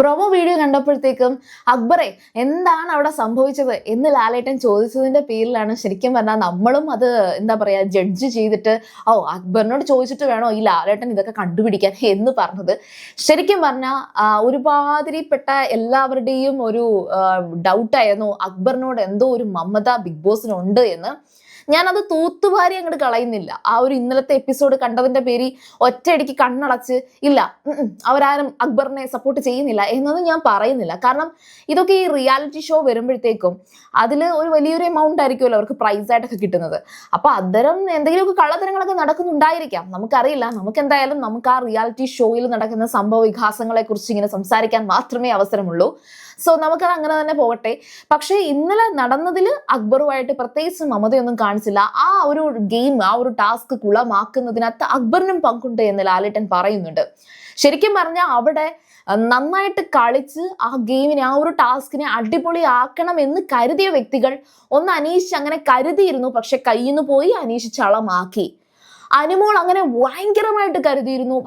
Promo video കണ്ടപ്പോഴത്തേക്കും അക്ബറെ എന്താണ് അവിടെ സംഭവിച്ചത് എന്ന് ലാലേട്ടൻ ചോദിച്ചതിന്റെ പേരിലാണ് ശരിക്കും പറഞ്ഞാൽ നമ്മളും അത് എന്താ പറയാ ജഡ്ജ് ചെയ്തിട്ട് അക്ബറിനോട് ചോദിച്ചിട്ട് വേണോ ഈ ലാലേട്ടൻ ഇതൊക്കെ കണ്ടുപിടിക്കാൻ എന്ന് പറഞ്ഞത്. ശരിക്കും പറഞ്ഞാൽ ഒരുമാതിരിപ്പെട്ട എല്ലാവരുടെയും ഒരു ഡൗട്ടായിരുന്നു അക്ബറിനോട് എന്തോ ഒരു മമത ബിഗ് ബോസിനുണ്ട് എന്ന്. ഞാനത് തൂത്തുവാരി അങ്ങോട്ട് കളയുന്നില്ല. ആ ഒരു ഇന്നലത്തെ എപ്പിസോഡ് കണ്ടതിന്റെ പേരിൽ ഒറ്റയടിക്ക് കണ്ണടച്ച് ഇല്ല അവരാരും അക്ബറിനെ സപ്പോർട്ട് ചെയ്യുന്നില്ല എന്നൊന്നും ഞാൻ പറയുന്നില്ല. കാരണം ഇതൊക്കെ ഈ റിയാലിറ്റി ഷോ വരുമ്പോഴത്തേക്കും അതിൽ ഒരു വലിയൊരു എമൗണ്ട് ആയിരിക്കുമല്ലോ അവർക്ക് പ്രൈസ് ആയിട്ടൊക്കെ കിട്ടുന്നത്. അപ്പൊ അത്തരം എന്തെങ്കിലുമൊക്കെ കള്ളത്തരങ്ങളൊക്കെ നടക്കുന്നുണ്ടായിരിക്കാം, നമുക്കറിയില്ല. എന്തായാലും നമുക്ക് ആ റിയാലിറ്റി ഷോയിൽ നടക്കുന്ന സംഭവ വികാസങ്ങളെ കുറിച്ച് ഇങ്ങനെ സംസാരിക്കാൻ മാത്രമേ അവസരമുള്ളൂ. സോ നമുക്കത് അങ്ങനെ തന്നെ പോകട്ടെ. പക്ഷേ ഇന്നലെ നടന്നതിൽ അക്ബറുമായിട്ട് പ്രത്യേകിച്ച് മമതയൊന്നും കാണിച്ചില്ല. ആ ഒരു ഗെയിം, ആ ഒരു ടാസ്ക് കുളമാക്കുന്നതിനകത്ത് അക്ബറിനും പങ്കുണ്ട് എന്ന് ലാലേട്ടൻ പറയുന്നുണ്ട്. ശരിക്കും പറഞ്ഞാൽ അവിടെ നന്നായിട്ട് കളിച്ച് ആ ഗെയിമിനെ, ആ ഒരു ടാസ്കിനെ അടിപൊളിയാക്കണം എന്ന് കരുതിയ വ്യക്തികൾ ഒന്ന് അനീഷ് അങ്ങനെ കരുതിയിരുന്നു. പക്ഷെ കയ്യിൽ നിന്ന് പോയി അനീഷ് ചളമാക്കി. അനുമോൾ അങ്ങനെ ഭയങ്കരമായിട്ട് കരുതിയിരുന്നു,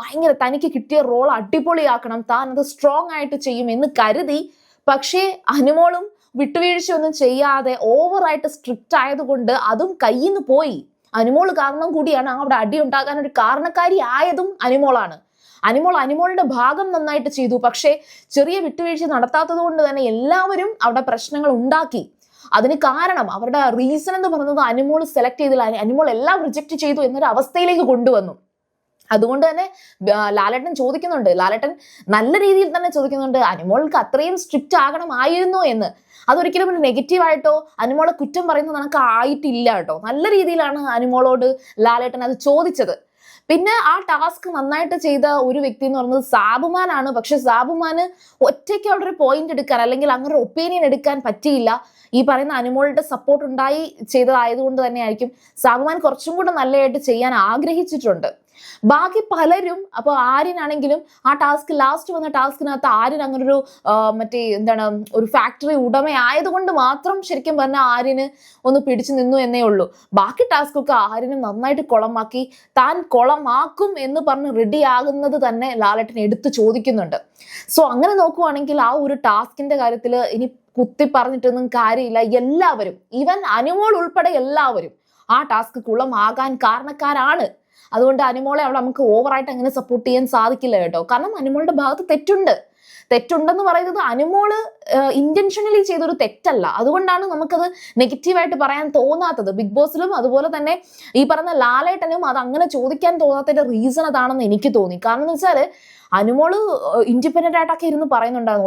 തനിക്ക് കിട്ടിയ റോൾ അടിപൊളിയാക്കണം, താൻ അത് സ്ട്രോങ് ആയിട്ട് ചെയ്യും എന്ന് കരുതി. പക്ഷേ അനുമോളും വിട്ടുവീഴ്ച ഒന്നും ചെയ്യാതെ ഓവറായിട്ട് സ്ട്രിക്റ്റ് ആയതുകൊണ്ട് അതും കയ്യിൽ നിന്ന് പോയി. അനുമോൾ കാരണം കൂടിയാണ് അവിടെ അടി ഉണ്ടാകാൻ ഒരു കാരണക്കാരി ആയതും അനുമോളാണ്. അനുമോളുടെ ഭാഗം നന്നായിട്ട് ചെയ്തു. പക്ഷേ ചെറിയ വിട്ടുവീഴ്ച നടത്താത്തത് കൊണ്ട് തന്നെ എല്ലാവരും അവിടെ പ്രശ്നങ്ങൾ ഉണ്ടാക്കി. അതിന് കാരണം അവരുടെ റീസൺ എന്ന് പറയുന്നത് അനുമോൾ സെലക്ട് ചെയ്തില്ല, അനുമോൾ എല്ലാം റിജക്ട് ചെയ്തു എന്നൊരു അവസ്ഥയിലേക്ക് കൊണ്ടുവന്നു. അതുകൊണ്ട് തന്നെ ലാലേട്ടൻ ചോദിക്കുന്നുണ്ട്, ലാലേട്ടൻ നല്ല രീതിയിൽ തന്നെ ചോദിക്കുന്നുണ്ട്, അനുമോൾക്ക് അത്രയും സ്ട്രിക്റ്റ് ആകണമായിരുന്നോ എന്ന്. അതൊരിക്കലും ഒരു നെഗറ്റീവായിട്ടോ അനുമോളെ കുറ്റം പറയുന്നത് നമുക്ക് ആയിട്ടില്ല കേട്ടോ. നല്ല രീതിയിലാണ് അനുമോളോട് ലാലേട്ടൻ അത് ചോദിച്ചത്. പിന്നെ ആ ടാസ്ക് നന്നായിട്ട് ചെയ്ത ഒരു വ്യക്തി എന്ന് പറയുന്നത് സാബുമാനാണ്. പക്ഷെ സാബുമാന് ഒറ്റയ്ക്ക് അവിടെ ഒരു പോയിന്റ് എടുക്കാൻ അല്ലെങ്കിൽ അങ്ങനെ ഒരു ഒപ്പീനിയൻ എടുക്കാൻ പറ്റിയില്ല. ഈ പറയുന്ന അനുമോളുടെ സപ്പോർട്ട് ഉണ്ടായി ചെയ്തതായതുകൊണ്ട് തന്നെ ആയിരിക്കും സാബുമാൻ കുറച്ചും കൂടെ നല്ലതായിട്ട് ചെയ്യാൻ ആഗ്രഹിച്ചിട്ടുണ്ട്. ബാക്കി പലരും, അപ്പോൾ ആര്യനാണെങ്കിലും ആ ലാസ്റ്റ് വന്ന ടാസ്കിനകത്ത് ആര്യൻ അങ്ങനെ ഒരു ഒരു ഫാക്ടറി ഉടമയായതുകൊണ്ട് മാത്രം ശരിക്കും പറഞ്ഞാൽ ആര്യന് ഒന്ന് പിടിച്ചു നിന്നു എന്നേ ഉള്ളൂ. ബാക്കി ടാസ്കൊക്കെ ആര്യന് നന്നായിട്ട് കുളമാക്കി. താൻ കുളമാക്കും എന്ന് പറഞ്ഞ് റെഡി ആകുന്നത് തന്നെ ലാലേട്ടൻ എടുത്തു ചോദിക്കുന്നുണ്ട്. സോ അങ്ങനെ നോക്കുവാണെങ്കിൽ ആ ഒരു ടാസ്കിന്റെ കാര്യത്തിൽ ഇനി കുത്തി പറഞ്ഞിട്ടൊന്നും കാര്യമില്ല. എല്ലാവരും, ഈവൻ അനുമോൾ ഉൾപ്പെടെ എല്ലാവരും ആ ടാസ്ക് കുളമാകാൻ കാരണക്കാരാണ്. അതുകൊണ്ട് അനുമോളെ അവിടെ നമുക്ക് ഓവറായിട്ട് അങ്ങനെ സപ്പോർട്ട് ചെയ്യാൻ സാധിക്കില്ല കേട്ടോ. കാരണം അനുമോളുടെ ഭാഗത്ത് തെറ്റുണ്ടെന്ന് പറയുന്നത് അനുമോള് ഇന്റൻഷനലി ചെയ്തൊരു തെറ്റല്ല. അതുകൊണ്ടാണ് നമുക്കത് നെഗറ്റീവായിട്ട് പറയാൻ തോന്നാത്തത്. ബിഗ് ബോസിലും അതുപോലെ തന്നെ ഈ പറഞ്ഞ ലാലേട്ടനും അത് അങ്ങനെ ചോദിക്കാൻ തോന്നാത്തതിന്റെ റീസൺ അതാണെന്ന് എനിക്ക് തോന്നി. കാരണം എന്ന് വെച്ചാൽ അനുമോള് ഇൻഡിപെൻഡന്റ് ആയിട്ടൊക്കെ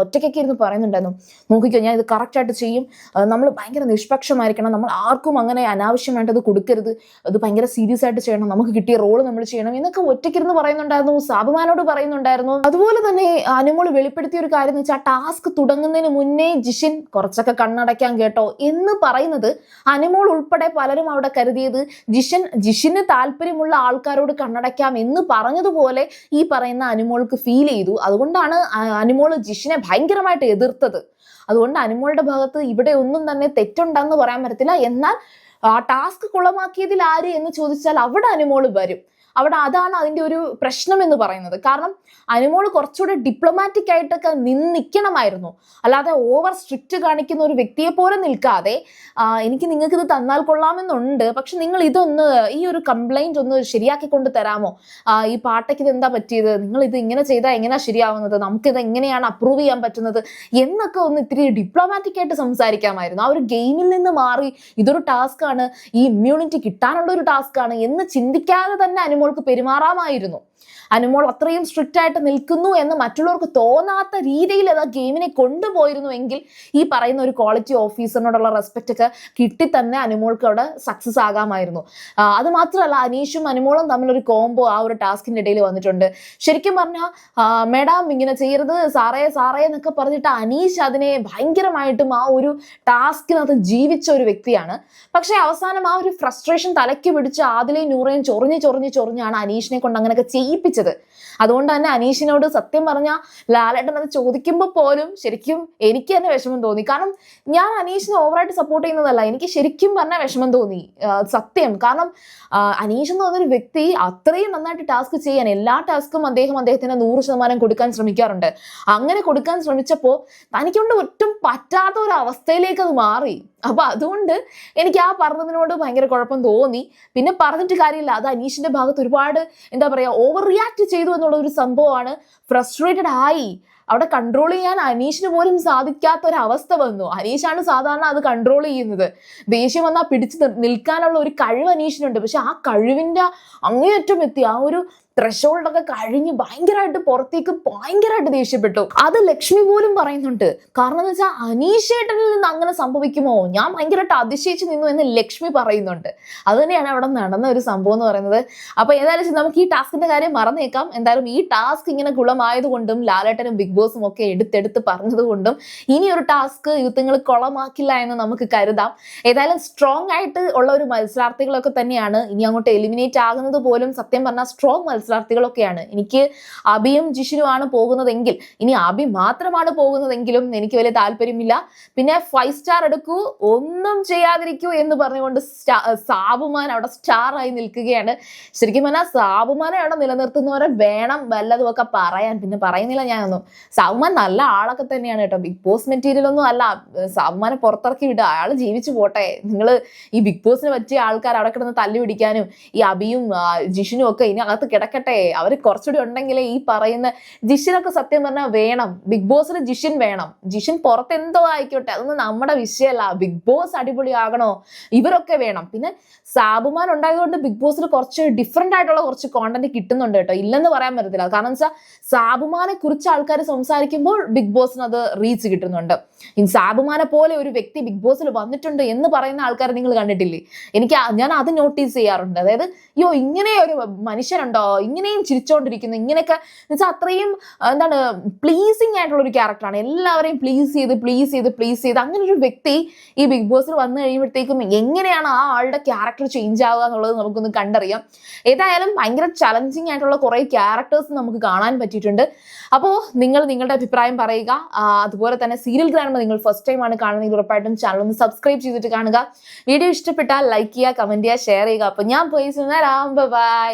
ഒറ്റയ്ക്കൊക്കെ ഇരുന്ന് പറയുന്നുണ്ടായിരുന്നു, നോക്കിക്കോ ഞാൻ ഇത് കറക്റ്റ് ആയിട്ട് ചെയ്യും, നമ്മൾ ഭയങ്കര നിഷ്പക്ഷമായിരിക്കണം, നമ്മൾ ആർക്കും അങ്ങനെ അനാവശ്യമായിട്ട് അത് കൊടുക്കരുത്, അത് ഭയങ്കര സീരിയസ് ആയിട്ട് ചെയ്യണം, നമുക്ക് കിട്ടിയ റോള് നമ്മൾ ചെയ്യണം എന്നൊക്കെ ഒറ്റയ്ക്കിരുന്ന് പറയുന്നുണ്ടായിരുന്നു. സാബുമാനോട് പറയുന്നുണ്ടായിരുന്നു. അതുപോലെ തന്നെ അനുമോള് വെളിപ്പെടുത്തിയ ഒരു കാര്യം എന്ന് വെച്ചാൽ ടാസ്ക് തുടങ്ങുന്നതിന് മുന്നേ ജിഷിൻ കുറച്ചൊക്കെ കണ്ണടയ്ക്കാൻ കേട്ടോ എന്ന് പറയുന്നത് അനുമോൾ ഉൾപ്പെടെ പലരും അവിടെ കരുതിയത് ജിഷിന് താല്പര്യമുള്ള ആൾക്കാരോട് കണ്ണടയ്ക്കാം എന്ന് പറഞ്ഞതുപോലെ ഈ പറയുന്ന അനുമോൾക്ക് ഫീൽ ചെയ്തു. അതുകൊണ്ടാണ് അനുമോള് ജിഷിനെ ഭയങ്കരമായിട്ട് എതിർത്തത്. അതുകൊണ്ട് അനുമോളുടെ ഭാഗത്ത് ഇവിടെ ഒന്നും തന്നെ തെറ്റുണ്ടെന്ന് പറയാൻ പറ്റത്തില്ല. എന്നാൽ ആ ടാസ്ക് കുളമാക്കിയതിൽ ആര് എന്ന് ചോദിച്ചാൽ അവിടെ അനുമോള് വരും. അവിടെ അതാണ് അതിന്റെ ഒരു പ്രശ്നം എന്ന് പറയുന്നത്. കാരണം അനുമോള് കുറച്ചുകൂടെ ഡിപ്ലോമാറ്റിക് ആയിട്ടൊക്കെ നിൽക്കണമായിരുന്നു. അല്ലാതെ ഓവർ സ്ട്രിക്റ്റ് കാണിക്കുന്ന ഒരു വ്യക്തിയെ പോലെ നിൽക്കാതെ എനിക്ക് നിങ്ങൾക്ക് ഇത് തന്നാൽ കൊള്ളാമെന്നുണ്ട്, പക്ഷെ നിങ്ങൾ ഇതൊന്ന് ഈ ഒരു കംപ്ലൈന്റ് ഒന്ന് ശരിയാക്കിക്കൊണ്ട് തരാമോ, ഈ പാട്ടയ്ക്ക് ഇത് എന്താ പറ്റിയത്, നിങ്ങൾ ഇത് ഇങ്ങനെ ചെയ്താൽ എങ്ങനെയാ ശരിയാവുന്നത്, നമുക്കിത് എങ്ങനെയാണ് അപ്രൂവ് ചെയ്യാൻ പറ്റുന്നത് എന്നൊക്കെ ഒന്ന് ഇത്തിരി ഡിപ്ലോമാറ്റിക് ആയിട്ട് സംസാരിക്കാമായിരുന്നു. ആ ഒരു ഗെയിമിൽ നിന്ന് മാറി ഇതൊരു ടാസ്ക് ആണ്, ഈ ഇമ്മ്യൂണിറ്റി കിട്ടാനുള്ള ഒരു ടാസ്ക് ആണ് എന്ന് ചിന്തിക്കാതെ തന്നെ അനുമോൾക്ക് പെരുമാറാമായിരുന്നു. അനുമോൾ അത്രയും സ്ട്രിക്റ്റ് ആയിട്ട് നിൽക്കുന്നു എന്ന് മറ്റുള്ളവർക്ക് തോന്നാത്ത രീതിയിൽ അത് ഗെയിമിനെ കൊണ്ടുപോയിരുന്നു എങ്കിൽ ഈ പറയുന്ന ഒരു ക്വാളിറ്റി ഓഫീസറിനോടുള്ള റെസ്പെക്റ്റ് ഒക്കെ കിട്ടി തന്നെ അനുമോൾക്ക് അവിടെ സക്സസ് ആകാമായിരുന്നു. അത് മാത്രമല്ല അനീഷും അനുമോളും തമ്മിലൊരു കോംബോ ആ ഒരു ടാസ്കിന്റെ ഇടയിൽ വന്നിട്ടുണ്ട്. ശരിക്കും പറഞ്ഞാൽ മേഡം ഇങ്ങനെ ചെയ്യരുത് സാറേ എന്നൊക്കെ പറഞ്ഞിട്ട് അനീഷ് അതിനെ ഭയങ്കരമായിട്ടും ആ ഒരു ടാസ്കിനകത്ത് ജീവിച്ച ഒരു വ്യക്തിയാണ്. പക്ഷെ അവസാനം ആ ഒരു ഫ്രസ്ട്രേഷൻ തലയ്ക്ക് പിടിച്ച് ആദിലയും നൂറയും ചൊറിഞ്ഞാണ് അനീഷിനെ കൊണ്ട് അങ്ങനെയൊക്കെ ചെയ്യിപ്പിച്ചത്. അതുകൊണ്ട് തന്നെ അനീഷിനോട് സത്യം പറഞ്ഞാൽ ലാലേട്ടൻ അത് ചോദിക്കുമ്പോൾ പോലും ശരിക്കും എനിക്ക് തന്നെ വിഷമം തോന്നി. കാരണം ഞാൻ അനീഷിനെ ഓവറായിട്ട് സപ്പോർട്ട് ചെയ്യുന്നതല്ല, എനിക്ക് ശരിക്കും പറഞ്ഞാൽ വിഷമം തോന്നി സത്യം. കാരണം അനീഷ് എന്ന് പറഞ്ഞൊരു വ്യക്തി അത്രയും നന്നായിട്ട് ടാസ്ക് ചെയ്യാൻ, എല്ലാ ടാസ്കും അദ്ദേഹത്തിന് 100% കൊടുക്കാൻ ശ്രമിക്കാറുണ്ട്. അങ്ങനെ കൊടുക്കാൻ ശ്രമിച്ചപ്പോൾ തനിക്കൊണ്ട് ഒട്ടും പറ്റാത്ത ഒരു അവസ്ഥയിലേക്ക് അത് മാറി. അപ്പൊ അതുകൊണ്ട് എനിക്ക് ആ പറഞ്ഞതിനോട് ഭയങ്കര കുഴപ്പം തോന്നി. പിന്നെ പറഞ്ഞിട്ട് കാര്യമില്ല, അത് അനീഷിന്റെ ഭാഗത്ത് ഒരുപാട് എന്താ പറയാ ഓവർ റിയാക്ട് ചെയ്തു എന്നുള്ള ഒരു സംഭവമാണ്. ഫ്രസ്ട്രേറ്റഡ് ആയി, അവിടെ കൺട്രോൾ ചെയ്യാൻ അനീഷിന് പോലും സാധിക്കാത്ത ഒരു അവസ്ഥ വന്നു. അനീഷാണ് സാധാരണ അത് കൺട്രോൾ ചെയ്യുന്നത്. ദേഷ്യം വന്നാൽ പിടിച്ചു നിൽക്കാനുള്ള ഒരു കഴിവ് അനീഷിനുണ്ട്. പക്ഷെ ആ കഴിവിന്റെ അങ്ങേയറ്റം എത്തി, ആ ഒരു ത്രഷോൾഡൊക്കെ കഴിഞ്ഞ് ഭയങ്കരമായിട്ട് പുറത്തേക്ക് ഭയങ്കരമായിട്ട് ദേഷ്യപ്പെട്ടു. അത് ലക്ഷ്മി പോലും പറയുന്നുണ്ട്. കാരണം എന്ന് വെച്ചാൽ അനീഷേട്ടനിൽ നിന്ന് അങ്ങനെ സംഭവിക്കുമോ, ഞാൻ ഭയങ്കരമായിട്ട് അതിശയിച്ച് നിന്നു എന്ന് ലക്ഷ്മി പറയുന്നുണ്ട്. അത് തന്നെയാണ് അവിടെ നടന്ന ഒരു സംഭവം എന്ന് പറയുന്നത്. അപ്പൊ ഏതായാലും നമുക്ക് ഈ ടാസ്കിന്റെ കാര്യം മറന്നേക്കാം. എന്തായാലും ഈ ടാസ്ക് ഇങ്ങനെ കുളമായതുകൊണ്ടും ലാലേട്ടനും ബിഗ് ബോസും ഒക്കെ എടുത്തെടുത്ത് പറഞ്ഞതുകൊണ്ടും ഇനി ഒരു ടാസ്ക് യുദ്ധങ്ങൾ കുളമാക്കില്ല എന്ന് നമുക്ക് കരുതാം. ഏതായാലും സ്ട്രോങ് ആയിട്ട് ഉള്ള ഒരു മത്സരാർത്ഥികളൊക്കെ തന്നെയാണ് ഇനി അങ്ങോട്ട് എലിമിനേറ്റ് ആകുന്നത് പോലും സത്യം പറഞ്ഞാൽ സ്ട്രോങ് മത്സരാർത്ഥികളൊക്കെയാണ്. എനിക്ക് അബിയും ജിഷിനുമാണ് പോകുന്നതെങ്കിൽ, ഇനി അബി മാത്രമാണ് പോകുന്നതെങ്കിലും എനിക്ക് വലിയ താല്പര്യമില്ല. പിന്നെ 5 സ്റ്റാർ എടുക്കൂ, ഒന്നും ചെയ്യാതിരിക്കൂ എന്ന് പറഞ്ഞുകൊണ്ട് സാബുമാൻ അവിടെ സ്റ്റാർ ആയി നിൽക്കുകയാണ്. ശരിക്കും പറഞ്ഞാൽ സാബുമാനെ അവിടെ നിലനിർത്തുന്നവരെ വേണം വല്ലതും ഒക്കെ പറയാൻ. പിന്നെ പറയുന്നില്ല ഞാനൊന്നും. സാബുമാൻ നല്ല ആളൊക്കെ തന്നെയാണ് കേട്ടോ, ബിഗ് ബോസ് മെറ്റീരിയൽ ഒന്നും അല്ല. സാബുമാനെ പുറത്തിറക്കി വിടുക, അയാൾ ജീവിച്ചു പോട്ടെ. നിങ്ങൾ ഈ ബിഗ് ബോസിന് പറ്റിയ ആൾക്കാർ അവിടെ കിടന്ന് തല്ലി പിടിക്കാനും ഈ അബിയും ജിഷിനും ഒക്കെ ഇനി അകത്ത് കിടക്കട്ടെ. അവർ കുറച്ചുകൂടി ഉണ്ടെങ്കിലേ ഈ പറയുന്ന ജിഷിനൊക്കെ സത്യം പറഞ്ഞാൽ വേണം. ബിഗ് ബോസിന് ജിഷിൻ വേണം. ജിഷിൻ പുറത്ത് എന്തോ ആയിക്കോട്ടെ, അതൊന്നും നമ്മുടെ വിഷയമല്ല. ബിഗ് ബോസ് അടിപൊളിയാകണോ, ഇവരൊക്കെ വേണം. പിന്നെ സാബുമാൻ ഉണ്ടായതുകൊണ്ട് ബിഗ് ബോസിൽ കുറച്ച് ഡിഫറെന്റ് ആയിട്ടുള്ള കുറച്ച് കോണ്ടന്റ് കിട്ടുന്നുണ്ട് കേട്ടോ, ഇല്ലെന്ന് പറയാൻ പറ്റത്തില്ല. കാരണം വെച്ചാൽ സാബുമാനെ കുറിച്ച് ആൾക്കാർ സംസാരിക്കുമ്പോൾ ബിഗ് ബോസിന് അത് റീച്ച് കിട്ടുന്നുണ്ട്. ഇനി സാബുമാനെ പോലെ ഒരു വ്യക്തി ബിഗ് ബോസിൽ വന്നിട്ടുണ്ട് എന്ന് പറയുന്ന ആൾക്കാരെ നിങ്ങൾ കണ്ടിട്ടില്ലേ? ഞാൻ അത് നോട്ടീസ് ചെയ്യാറുണ്ട്. അതായത് അയ്യോ ഇങ്ങനെ ഒരു മനുഷ്യരുണ്ടോ, ഇങ്ങനെയും ചിരിച്ചോണ്ടിരിക്കുന്നു, ഇങ്ങനെയൊക്കെ എന്നുവെച്ചാൽ അത്രയും എന്താണ് പ്ലീസിങ് ആയിട്ടുള്ള ഒരു ക്യാരക്ടറാണ്. എല്ലാവരെയും പ്ലീസ് ചെയ്ത് അങ്ങനെ ഒരു വ്യക്തി ഈ ബിഗ് ബോസിൽ വന്നു കഴിയുമ്പോഴത്തേക്കും എങ്ങനെയാണ് ആ ആളുടെ ക്യാരക്ടർ ചേഞ്ച് ആവുക എന്നുള്ളത് നമുക്കൊന്ന് കണ്ടറിയാം. ഏതായാലും ഭയങ്കര ചലഞ്ചിങ് ആയിട്ടുള്ള കുറെ ക്യാരക്ടേഴ്സ് നമുക്ക് കാണാൻ പറ്റിയിട്ടുണ്ട്. അപ്പോൾ നിങ്ങൾ നിങ്ങളുടെ അഭിപ്രായം പറയുക. അതുപോലെ തന്നെ സീരിയൽ ഗ്രാൻഡ് നിങ്ങൾ ഫസ്റ്റ് ടൈം ആണ് കാണുന്നതെങ്കിൽ ഉറപ്പായിട്ടും ചാനൽ ഒന്ന് സബ്സ്ക്രൈബ് ചെയ്തിട്ട് കാണുക. വീഡിയോ ഇഷ്ടപ്പെട്ടാൽ ലൈക്ക് ചെയ്യുക, കമന്റ് ചെയ്യുക, ഷെയർ ചെയ്യുക. അപ്പോൾ ഞാൻ പോയി ബൈ.